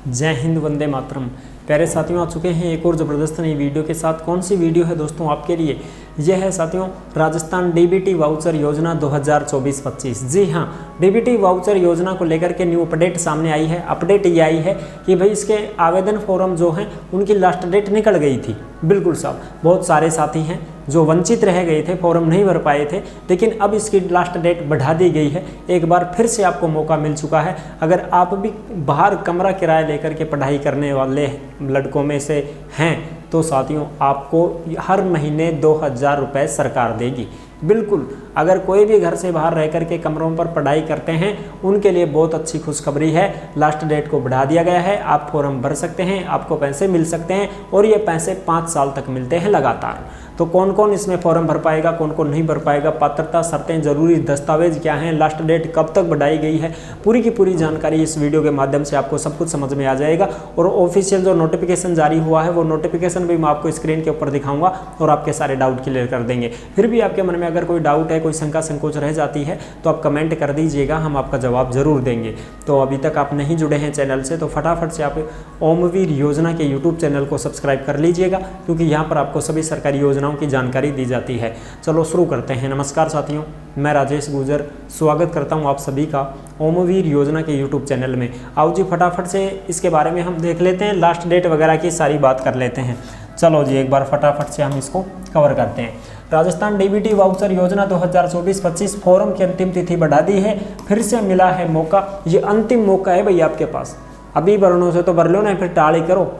जय हिंद, वंदे मातरम। प्यारे साथियों, आ चुके हैं एक और ज़बरदस्त नई वीडियो के साथ। कौन सी वीडियो है दोस्तों आपके लिए? यह है साथियों राजस्थान डीबीटी वाउचर योजना 2024-25। जी हाँ, डीबीटी वाउचर योजना को लेकर के न्यू अपडेट सामने आई है। अपडेट ये आई है कि भाई इसके आवेदन फॉर्म जो हैं उनकी लास्ट डेट निकल गई थी। बिल्कुल साहब, बहुत सारे साथी हैं जो वंचित रह गए थे, फॉर्म नहीं भर पाए थे, लेकिन अब इसकी लास्ट डेट बढ़ा दी गई है। एक बार फिर से आपको मौका मिल चुका है। अगर आप भी बाहर कमरा किराया लेकर के पढ़ाई करने वाले लड़कों में से हैं तो साथियों आपको हर महीने 2000 रुपये सरकार देगी। बिल्कुल, अगर कोई भी घर से बाहर रह कर के कमरों पर पढ़ाई करते हैं उनके लिए बहुत अच्छी खुशखबरी है। लास्ट डेट को बढ़ा दिया गया है, आप फॉर्म भर सकते हैं, आपको पैसे मिल सकते हैं और ये पैसे 5 साल तक मिलते हैं लगातार। तो कौन कौन इसमें फॉर्म भर पाएगा, कौन कौन नहीं भर पाएगा, पात्रता शर्तें, जरूरी दस्तावेज क्या हैं, लास्ट डेट कब तक बढ़ाई गई है, पूरी की पूरी जानकारी इस वीडियो के माध्यम से आपको सब कुछ समझ में आ जाएगा। और ऑफिशियल जो नोटिफिकेशन जारी हुआ है वो नोटिफिकेशन भी मैं आपको स्क्रीन के ऊपर दिखाऊंगा और आपके सारे डाउट क्लियर कर देंगे। फिर भी आपके मन में अगर कोई डाउट है, कोई शंका संकोच रह जाती है तो आप कमेंट कर दीजिएगा, हम आपका जवाब जरूर देंगे। तो अभी तक आप नहीं जुड़े हैं चैनल से तो फटाफट से आप ओमवीर योजना के यूट्यूब चैनल को सब्सक्राइब कर लीजिएगा, क्योंकि यहाँ पर आपको सभी सरकारी योजनाओं की जानकारी दी जाती है। चलो शुरू करते हैं। नमस्कार साथियों, मैं राजेश गुजर स्वागत करता हूँ आप सभी का ओमवीर योजना के यूट्यूब चैनल में। आओ जी फटाफट से इसके बारे में हम देख लेते हैं, लास्ट डेट वगैरह की सारी बात कर लेते हैं। चलो जी एक बार फटाफट से हम इसको कवर करते हैं। राजस्थान डीबीटी वाउचर योजना 2024-25 फॉर्म की अंतिम तिथि बढ़ा दी है। फिर से मिला है मौका, ये अंतिम मौका है भाई आपके पास। अभी भरनों से तो भर लो ना, फिर टाल ही करो,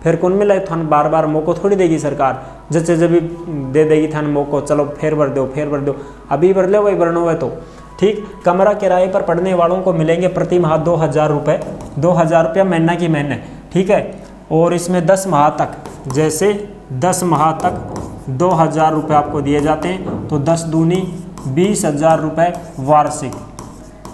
फिर कौन मिला है थान बार बार मौको थोड़ी देगी सरकार। जैसे जब भी दे देगी थान मौको, चलो फिर भर दो फिर भर दो, अभी भर लो वही भरनो है तो ठीक। कमरा किराए पर पढ़ने वालों को मिलेंगे प्रति माह 2000 रुपये, 2000 रुपया महीना की महीने, ठीक है। और इसमें 10 माह तक, जैसे 10 माह तक 2000 रुपये आपको दिए जाते हैं, तो 10 दूनी 20,000 रुपये वार्षिक,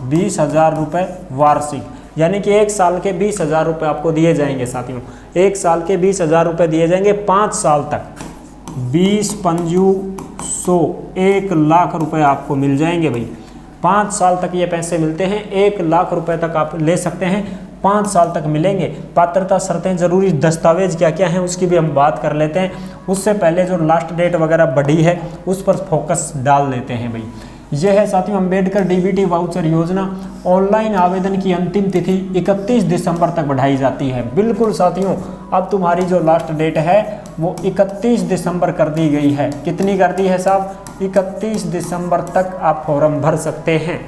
20,000 रुपये वार्षिक, यानी कि 1 साल के 20,000 रुपये आपको दिए जाएंगे साथियों। 1 साल के 20,000 रुपये दिए जाएंगे 5 साल तक, 20 पंजू 100, 1 लाख रुपये आपको मिल जाएंगे भाई। 5 साल तक ये पैसे मिलते हैं, 1 लाख रुपये तक आप ले सकते हैं, 5 साल तक मिलेंगे। पात्रता शर्तें, जरूरी दस्तावेज क्या क्या हैं उसकी भी हम बात कर लेते हैं। उससे पहले जो लास्ट डेट वगैरह बढ़ी है उस पर फोकस डाल लेते हैं भाई। यह है साथियों अम्बेडकर डीबीटी वाउचर योजना। ऑनलाइन आवेदन की अंतिम तिथि 31 दिसंबर तक बढ़ाई जाती है। बिल्कुल साथियों, अब तुम्हारी जो लास्ट डेट है वो 31 दिसंबर कर दी गई है। कितनी कर दी है साहब? 31 दिसंबर तक आप फॉर्म भर सकते हैं।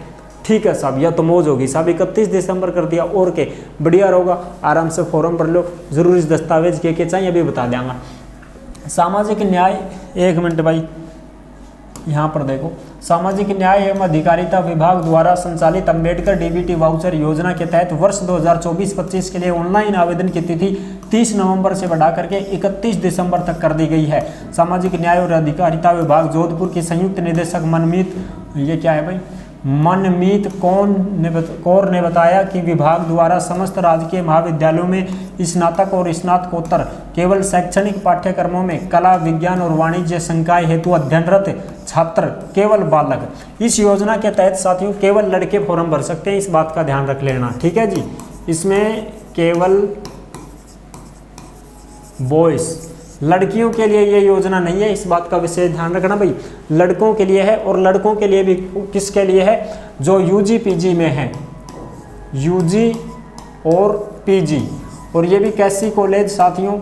ठीक है साहब, यह तो मौज होगी साहब, 31 दिसंबर कर दिया और के बढ़िया होगा। आराम से फॉर्म भर लो। जरूरी दस्तावेज के चाहिए अभी बता देंगे। सामाजिक न्याय, 1 मिनट भाई, यहाँ पर देखो, सामाजिक न्याय एवं अधिकारिता विभाग द्वारा संचालित अम्बेडकर डीबीटी वाउचर योजना के तहत वर्ष 2024-25 के लिए ऑनलाइन आवेदन की तिथि 30 नवंबर से बढ़ा करके 31 दिसंबर तक कर दी गई है। सामाजिक न्याय और अधिकारिता विभाग जोधपुर की संयुक्त निदेशक मनमीत, ये क्या है भाई, मनमीत कौर ने बताया कि विभाग द्वारा समस्त राजकीय महाविद्यालयों में स्नातक और स्नातकोत्तर केवल शैक्षणिक पाठ्यक्रमों में कला, विज्ञान और वाणिज्य संकाय हेतु अध्ययनरत छात्र केवल बालक, इस योजना के तहत साथियों केवल लड़के फॉर्म भर सकते हैं। इस बात का ध्यान रख लेना, ठीक है जी। इसमें केवल बॉयज, लड़कियों के लिए ये योजना नहीं है, इस बात का विशेष ध्यान रखना भाई। लड़कों के लिए है, और लड़कों के लिए भी किसके लिए है? जो यूजी पीजी में है, यूजी और पीजी। और ये भी कैसी कॉलेज साथियों?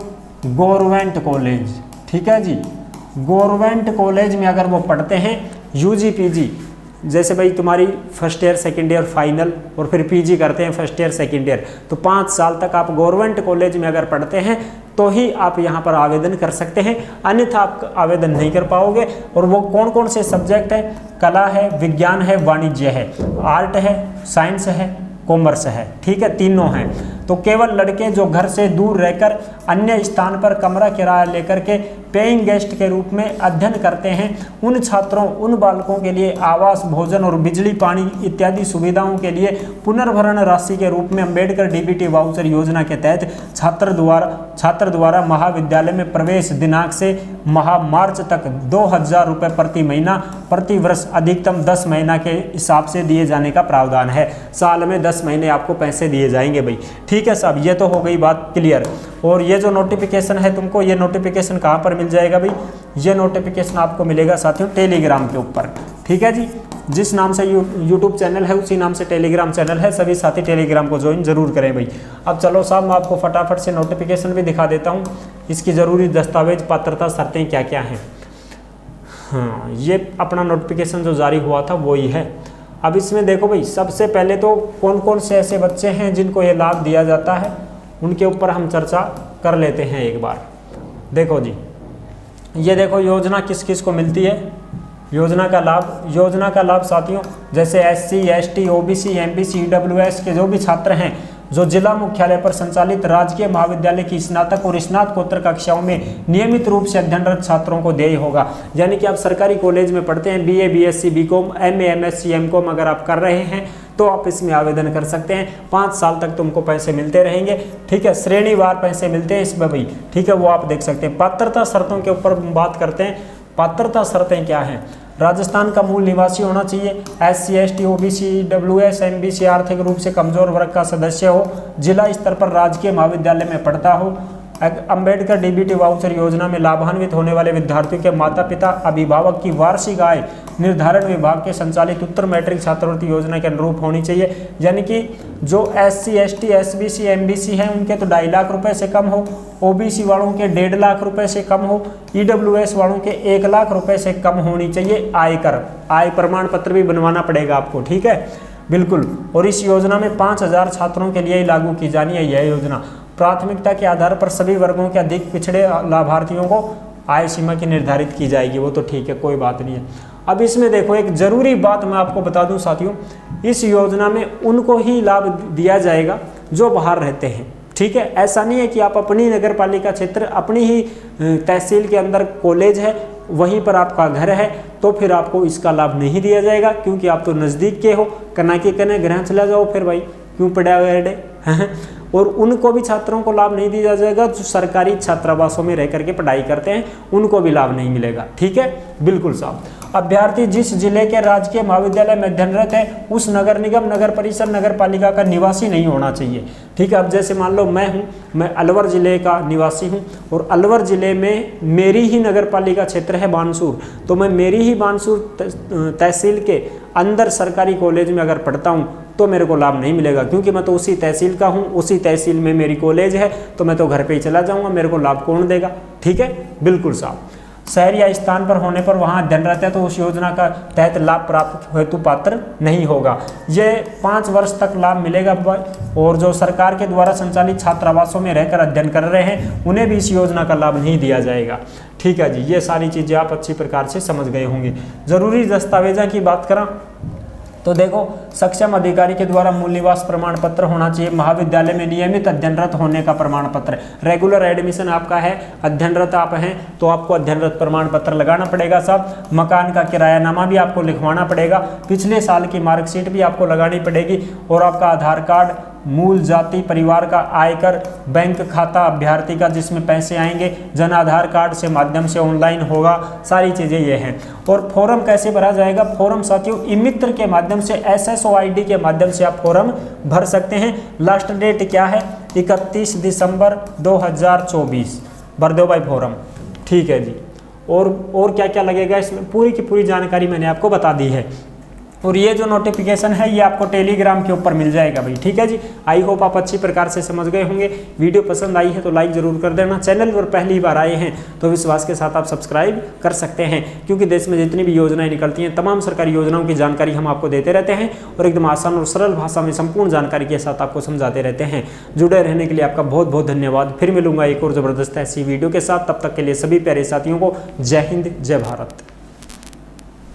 गवर्नमेंट कॉलेज, ठीक है जी। गवर्नमेंट कॉलेज में अगर वो पढ़ते हैं यूजी पीजी, जैसे भाई तुम्हारी first year second year final और फिर पीजी करते हैं फर्स्ट ईयर सेकेंड ईयर, तो 5 साल तक आप गवर्नमेंट कॉलेज में अगर पढ़ते हैं तो ही आप यहाँ पर आवेदन कर सकते हैं, अन्यथा आप आवेदन नहीं कर पाओगे। और वो कौन कौन से सब्जेक्ट है? कला है, विज्ञान है, वाणिज्य है, आर्ट है, साइंस है, कॉमर्स है, ठीक है, तीनों हैं। तो केवल लड़के जो घर से दूर रहकर अन्य स्थान पर कमरा किराया लेकर के पेइंग गेस्ट के रूप में अध्ययन करते हैं, उन छात्रों, उन बालकों के लिए आवास, भोजन और बिजली पानी इत्यादि सुविधाओं के लिए पुनर्भरण राशि के रूप में अम्बेडकर डीबीटी वाउचर योजना के तहत छात्र द्वारा महाविद्यालय में प्रवेश दिनांक से मार्च तक 2000 रुपये प्रति महीना प्रति वर्ष अधिकतम 10 महीना के हिसाब से दिए जाने का प्रावधान है। साल में 10 महीने आपको पैसे दिए जाएंगे भाई। ठीक है साहब, ये तो हो गई बात क्लियर। और ये जो नोटिफिकेशन है तुमको, ये नोटिफिकेशन कहाँ पर मिल जाएगा भाई? ये नोटिफिकेशन आपको मिलेगा साथियों टेलीग्राम के ऊपर। ठीक है जी, जिस नाम से यूट्यूब चैनल है उसी नाम से टेलीग्राम चैनल है। सभी साथी टेलीग्राम को ज्वाइन जरूर करें भाई। अब चलो साहब, मैं आपको फटाफट से नोटिफिकेशन भी दिखा देता हूँ। इसकी ज़रूरी दस्तावेज, पात्रता, शर्तें क्या क्या हैं। हाँ, ये अपना नोटिफिकेशन जो जारी हुआ था वो ही है। अब इसमें देखो भाई, सबसे पहले तो कौन कौन से ऐसे बच्चे हैं जिनको ये लाभ दिया जाता है, उनके ऊपर हम चर्चा कर लेते हैं एक बार। देखो जी, ये देखो योजना किस किस को मिलती है। योजना का लाभ साथियों, जैसे SC, ST, OBC, MBC, EWS के जो भी छात्र हैं, जो जिला मुख्यालय पर संचालित राजकीय महाविद्यालय की स्नातक और स्नातकोत्तर कक्षाओं में नियमित रूप से अध्ययनरत छात्रों को देय होगा। यानी कि आप सरकारी कॉलेज में पढ़ते हैं, BA, BSc, BCom, MA, MSc, MCom अगर आप कर रहे हैं तो आप इसमें आवेदन कर सकते हैं। 5 साल तक तुमको पैसे मिलते रहेंगे। ठीक है, श्रेणीवार पैसे मिलते हैं इसमें भाई। ठीक है, वो आप देख सकते हैं। पात्रता शर्तों के ऊपर बात करते हैं। पात्रता शर्तें क्या हैं? राजस्थान का मूल निवासी होना चाहिए, SC, ST, OBC, EWS, MBC आर्थिक रूप से कमजोर वर्ग का सदस्य हो, जिला स्तर पर राजकीय महाविद्यालय में पढ़ता हो, अंबेडकर DBT वाउचर योजना में लाभान्वित होने वाले विद्यार्थियों के माता पिता अभिभावक की वार्षिक आय निर्धारण विभाग के संचालित उत्तर मैट्रिक छात्रवृत्ति योजना के अनुरूप होनी चाहिए। यानी कि जो SC, ST, SBC, MBC हैं उनके तो 2.5 लाख रुपए से कम हो, OBC वालों के 1.5 लाख रुपए से कम हो, EWS वालों के 1 लाख रुपए से कम होनी चाहिए आयकर। आय प्रमाण पत्र भी बनवाना पड़ेगा आपको। ठीक है, बिल्कुल। और इस योजना में 5000 छात्रों के लिए ही लागू की जानी है यह योजना। प्राथमिकता के आधार पर सभी वर्गों के अधिक पिछड़े लाभार्थियों को आय सीमा की निर्धारित की जाएगी। वो तो ठीक है, कोई बात नहीं है। अब इसमें देखो, एक जरूरी बात मैं आपको बता दूं साथियों, इस योजना में उनको ही लाभ दिया जाएगा जो बाहर रहते हैं। ठीक है, ऐसा नहीं है कि आप अपनी नगर पालिका क्षेत्र, अपनी ही तहसील के अंदर कॉलेज है, वहीं पर आपका घर है, तो फिर आपको इसका लाभ नहीं दिया जाएगा, क्योंकि आप तो नज़दीक के हो। कना के कने ग्रह चला जाओ फिर भाई, क्यों पड़ा हुआ। और उनको भी छात्रों को लाभ नहीं दिया जाएगा जो सरकारी छात्रावासों में रह करके पढ़ाई करते हैं, उनको भी लाभ नहीं मिलेगा। ठीक है, बिल्कुल साहब। अभ्यर्थी जिस जिले के राजकीय महाविद्यालय में अध्ययनरत है उस नगर निगम, नगर परिषद, नगर पालिका का निवासी नहीं होना चाहिए। ठीक है, अब जैसे मान लो मैं अलवर जिले का निवासी हूँ और अलवर जिले में मेरी ही नगर पालिका क्षेत्र है बानसूर, तो मैं मेरी ही बानसूर तहसील के अंदर सरकारी कॉलेज में अगर पढ़ता हूँ तो मेरे को लाभ नहीं मिलेगा, क्योंकि मैं तो उसी तहसील का हूँ, उसी तहसील में मेरी कॉलेज है, तो मैं तो घर पे ही चला जाऊँगा, मेरे को लाभ कौन देगा। ठीक है, बिल्कुल साहब। शहर या स्थान पर होने पर वहाँ अध्ययनरत है तो उस योजना का तहत लाभ प्राप्त हेतु पात्र नहीं होगा। ये 5 वर्ष तक लाभ मिलेगा। और जो सरकार के द्वारा संचालित छात्रावासों में रहकर अध्ययन कर रहे हैं उन्हें भी इस योजना का लाभ नहीं दिया जाएगा। ठीक है जी, ये सारी चीज़ें आप अच्छी प्रकार से समझ गए होंगे। ज़रूरी दस्तावेज़ों की बात करें तो देखो, सक्षम अधिकारी के द्वारा मूल निवास प्रमाण पत्र होना चाहिए, महाविद्यालय में नियमित अध्ययनरत होने का प्रमाण पत्र। रेगुलर एडमिशन आपका है, अध्ययनरत आप हैं तो आपको अध्ययनरत प्रमाण पत्र लगाना पड़ेगा साहब। मकान का किरायानामा भी आपको लिखवाना पड़ेगा, पिछले साल की मार्कशीट भी आपको लगानी पड़ेगी, और आपका आधार कार्ड, मूल जाति परिवार का आयकर, बैंक खाता अभ्यर्थी का जिसमें पैसे आएंगे, जन आधार कार्ड से माध्यम से ऑनलाइन होगा, सारी चीज़ें ये हैं। और फॉर्म कैसे भरा जाएगा? फॉर्म साथियों ई-मित्र के माध्यम से, SSOID के माध्यम से आप फॉर्म भर सकते हैं। लास्ट डेट क्या है? 31 दिसंबर 2024 भर दो भाई फॉर्म। ठीक है जी। और क्या क्या लगेगा इसमें, पूरी की पूरी जानकारी मैंने आपको बता दी है। और ये जो नोटिफिकेशन है ये आपको टेलीग्राम के ऊपर मिल जाएगा भाई। ठीक है जी, आई होप आप अच्छी प्रकार से समझ गए होंगे। वीडियो पसंद आई है तो लाइक जरूर कर देना। चैनल पर पहली बार आए हैं तो विश्वास के साथ आप सब्सक्राइब कर सकते हैं, क्योंकि देश में जितनी भी योजनाएं निकलती हैं तमाम सरकारी योजनाओं की जानकारी हम आपको देते रहते हैं और एकदम आसान और सरल भाषा में संपूर्ण जानकारी के साथ आपको समझाते रहते हैं। जुड़े रहने के लिए आपका बहुत बहुत धन्यवाद। फिर मिलूंगा एक और ज़बरदस्त ऐसी वीडियो के साथ, तब तक के लिए सभी प्यारे साथियों को जय हिंद, जय भारत।